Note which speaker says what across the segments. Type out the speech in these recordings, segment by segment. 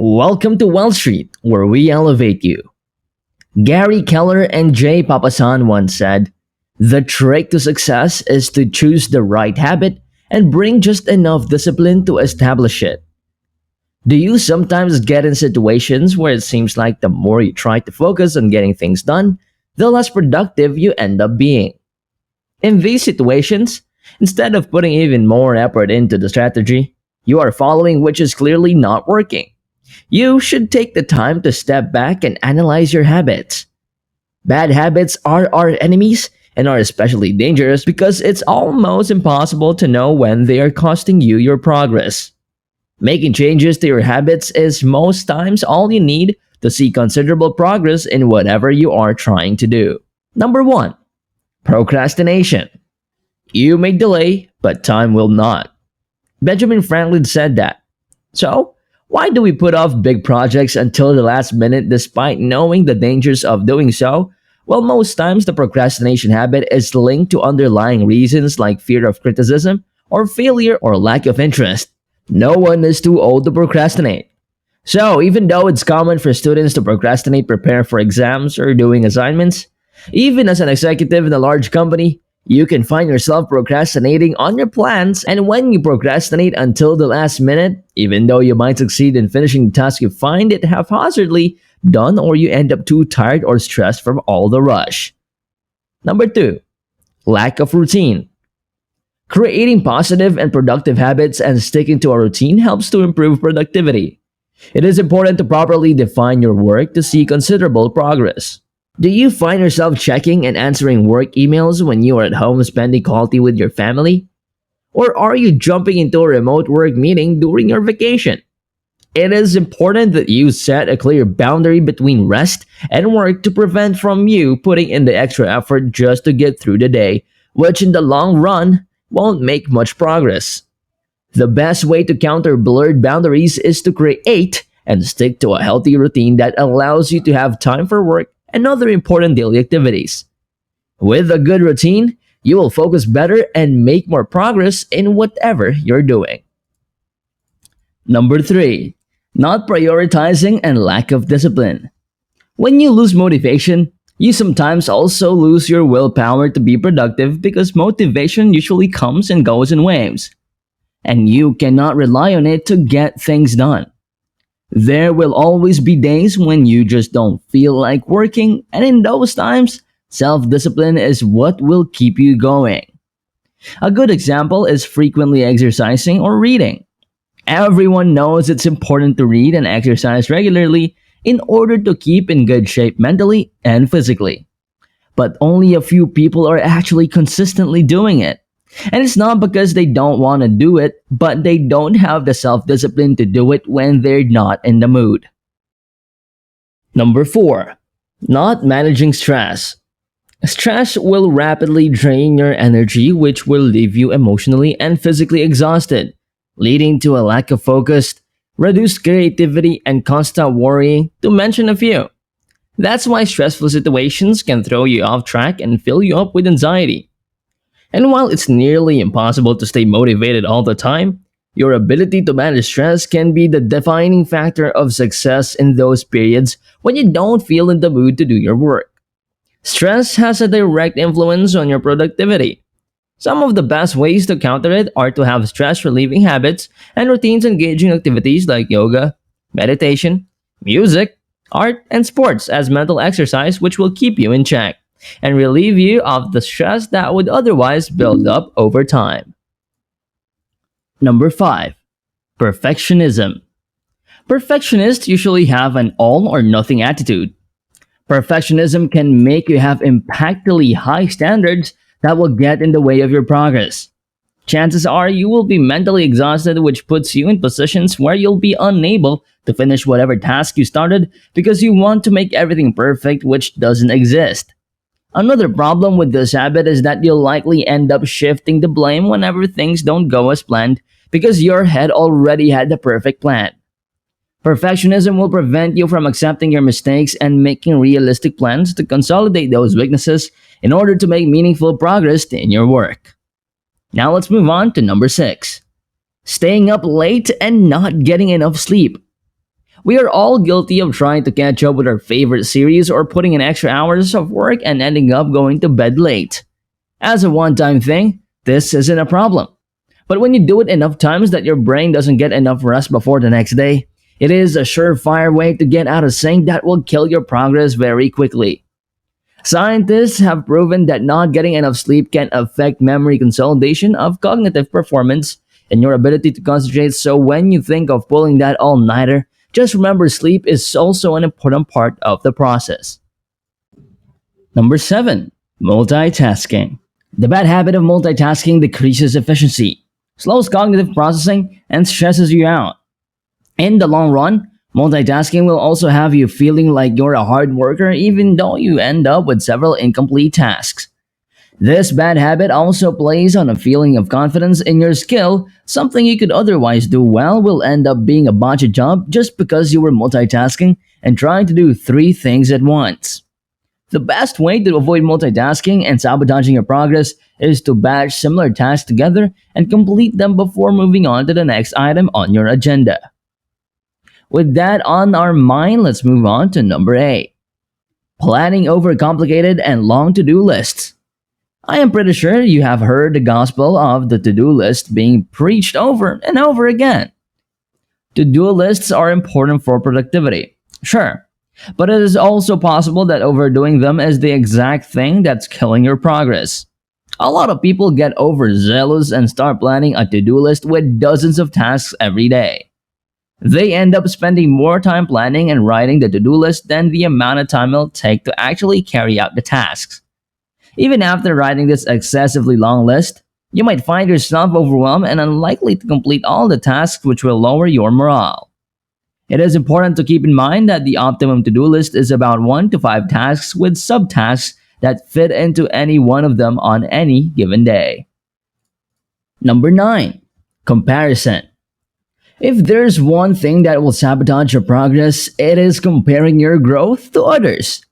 Speaker 1: Welcome to Wall Street, where we elevate you. Gary Keller and Jay Papasan once said, "The trick to success is to choose the right habit and bring just enough discipline to establish it." Do you sometimes get in situations where it seems like the more you try to focus on getting things done, the less productive you end up being? In these situations, instead of putting even more effort into the strategy, you are following which is clearly not working. You should take the time to step back and analyze your habits. Bad habits are our enemies and are especially dangerous because it's almost impossible to know when they are costing you your progress. Making changes to your habits is most times all you need to see considerable progress in whatever you are trying to do. Number 1. Procrastination. You may delay, but time will not. Benjamin Franklin said that. So, why do we put off big projects until the last minute despite knowing the dangers of doing so? Well, most times the procrastination habit is linked to underlying reasons like fear of criticism or failure or lack of interest. No one is too old to procrastinate. So, even though it's common for students to procrastinate prepare for exams or doing assignments, even as an executive in a large company, you can find yourself procrastinating on your plans, and when you procrastinate until the last minute, even though you might succeed in finishing the task, you find it haphazardly done or you end up too tired or stressed from all the rush. Number 2. Lack of routine. Creating positive and productive habits and sticking to a routine helps to improve productivity. It is important to properly define your work to see considerable progress. Do you find yourself checking and answering work emails when you are at home spending quality with your family? Or are you jumping into a remote work meeting during your vacation? It is important that you set a clear boundary between rest and work to prevent from you putting in the extra effort just to get through the day, which in the long run won't make much progress. The best way to counter blurred boundaries is to create and stick to a healthy routine that allows you to have time for work and other important daily activities. With a good routine, you will focus better and make more progress in whatever you're doing. Number 3. Not prioritizing and lack of discipline. When you lose motivation, you sometimes also lose your willpower to be productive because motivation usually comes and goes in waves, and you cannot rely on it to get things done. There will always be days when you just don't feel like working, and in those times, self-discipline is what will keep you going. A good example is frequently exercising or reading. Everyone knows it's important to read and exercise regularly in order to keep in good shape mentally and physically. But only a few people are actually consistently doing it. And it's not because they don't want to do it, but they don't have the self-discipline to do it when they're not in the mood. Number 4. Not managing stress. Stress will rapidly drain your energy, which will leave you emotionally and physically exhausted, leading to a lack of focus, reduced creativity, and constant worrying, to mention a few. That's why stressful situations can throw you off track and fill you up with anxiety. And while it's nearly impossible to stay motivated all the time, your ability to manage stress can be the defining factor of success in those periods when you don't feel in the mood to do your work. Stress has a direct influence on your productivity. Some of the best ways to counter it are to have stress relieving habits and routines engaging activities like yoga, meditation, music, art, and sports as mental exercise, which will keep you in check and relieve you of the stress that would otherwise build up over time. Number 5. Perfectionism. Perfectionists usually have an all or nothing attitude. Perfectionism can make you have impactfully high standards that will get in the way of your progress. Chances are you will be mentally exhausted, which puts you in positions where you'll be unable to finish whatever task you started because you want to make everything perfect, which doesn't exist. Another problem with this habit is that you'll likely end up shifting the blame whenever things don't go as planned because your head already had the perfect plan. Perfectionism will prevent you from accepting your mistakes and making realistic plans to consolidate those weaknesses in order to make meaningful progress in your work. Now let's move on to number 6. Staying up late and not getting enough sleep. We are all guilty of trying to catch up with our favorite series or putting in extra hours of work and ending up going to bed late. As a one time thing, this isn't a problem. But when you do it enough times that your brain doesn't get enough rest before the next day, it is a surefire way to get out of sync that will kill your progress very quickly. Scientists have proven that not getting enough sleep can affect memory consolidation of cognitive performance and your ability to concentrate. So when you think of pulling that all-nighter, just remember sleep is also an important part of the process. Number 7. Multitasking. The bad habit of multitasking decreases efficiency, slows cognitive processing, and stresses you out. In the long run, multitasking will also have you feeling like you're a hard worker even though you end up with several incomplete tasks. This bad habit also plays on a feeling of confidence in your skill. Something you could otherwise do well will end up being a botched job just because you were multitasking and trying to do three things at once. The best way to avoid multitasking and sabotaging your progress is to batch similar tasks together and complete them before moving on to the next item on your agenda. With that on our mind, let's move on to number 8. Planning over complicated and long to-do lists. I am pretty sure you have heard the gospel of the to-do list being preached over and over again. To-do lists are important for productivity, sure, but it is also possible that overdoing them is the exact thing that's killing your progress. A lot of people get overzealous and start planning a to-do list with dozens of tasks every day. They end up spending more time planning and writing the to-do list than the amount of time it'll take to actually carry out the tasks. Even after writing this excessively long list, you might find yourself overwhelmed and unlikely to complete all the tasks, which will lower your morale. It is important to keep in mind that the optimum to-do list is about 1 to 5 tasks with subtasks that fit into any one of them on any given day. Number 9. Comparison. If there's one thing that will sabotage your progress, it is comparing your growth to others.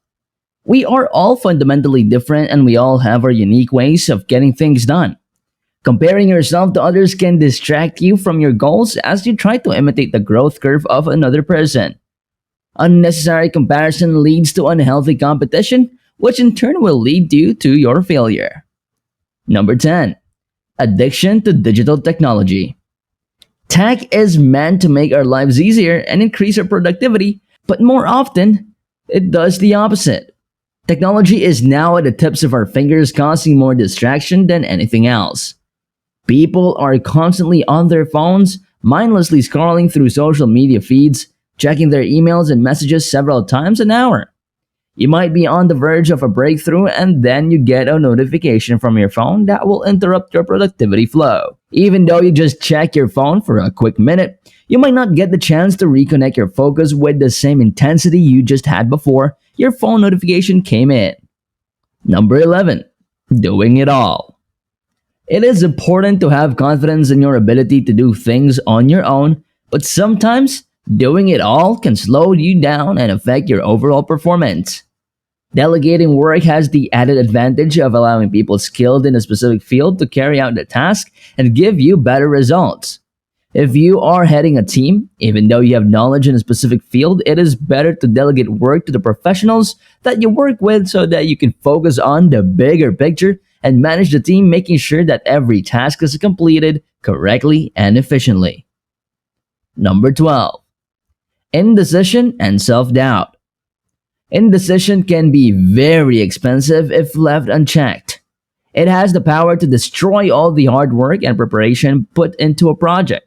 Speaker 1: We are all fundamentally different and we all have our unique ways of getting things done. Comparing yourself to others can distract you from your goals as you try to imitate the growth curve of another person. Unnecessary comparison leads to unhealthy competition, which in turn will lead you to your failure. Number 10. Addiction to digital technology. Tech is meant to make our lives easier and increase our productivity, but more often, it does the opposite. Technology is now at the tips of our fingers, causing more distraction than anything else. People are constantly on their phones, mindlessly scrolling through social media feeds, checking their emails and messages several times an hour. You might be on the verge of a breakthrough and then you get a notification from your phone that will interrupt your productivity flow. Even though you just check your phone for a quick minute, you might not get the chance to reconnect your focus with the same intensity you just had before your phone notification came in. Number 11. Doing it all. It is important to have confidence in your ability to do things on your own, but sometimes doing it all can slow you down and affect your overall performance. Delegating work has the added advantage of allowing people skilled in a specific field to carry out the task and give you better results. If you are heading a team, even though you have knowledge in a specific field, it is better to delegate work to the professionals that you work with so that you can focus on the bigger picture and manage the team, making sure that every task is completed correctly and efficiently. Number 12. Indecision and self-doubt. Indecision can be very expensive if left unchecked. It has the power to destroy all the hard work and preparation put into a project.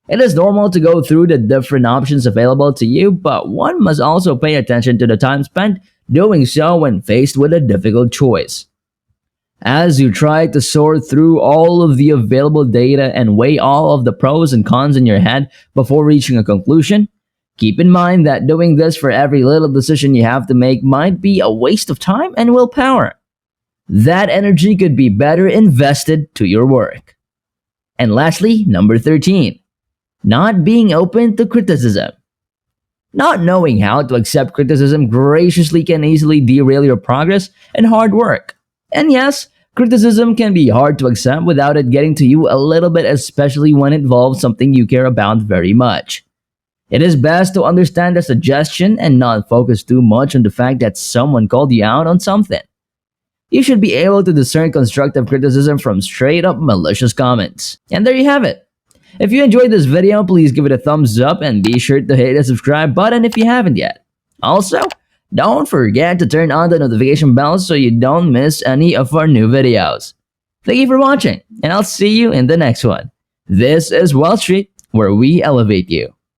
Speaker 1: It is normal to go through the different options available to you, but one must also pay attention to the time spent doing so when faced with a difficult choice. As you try to sort through all of the available data and weigh all of the pros and cons in your head before reaching a conclusion, keep in mind that doing this for every little decision you have to make might be a waste of time and willpower. That energy could be better invested to your work. And lastly, number 13. Not being open to criticism. Not knowing how to accept criticism graciously can easily derail your progress and hard work. And yes, criticism can be hard to accept without it getting to you a little bit, especially when it involves something you care about very much. It is best to understand the suggestion and not focus too much on the fact that someone called you out on something. You should be able to discern constructive criticism from straight up malicious comments. And there you have it. If you enjoyed this video, please give it a thumbs up and be sure to hit the subscribe button if you haven't yet. Also, don't forget to turn on the notification bell so you don't miss any of our new videos. Thank you for watching, and I'll see you in the next one. This is Wall Street, where we elevate you.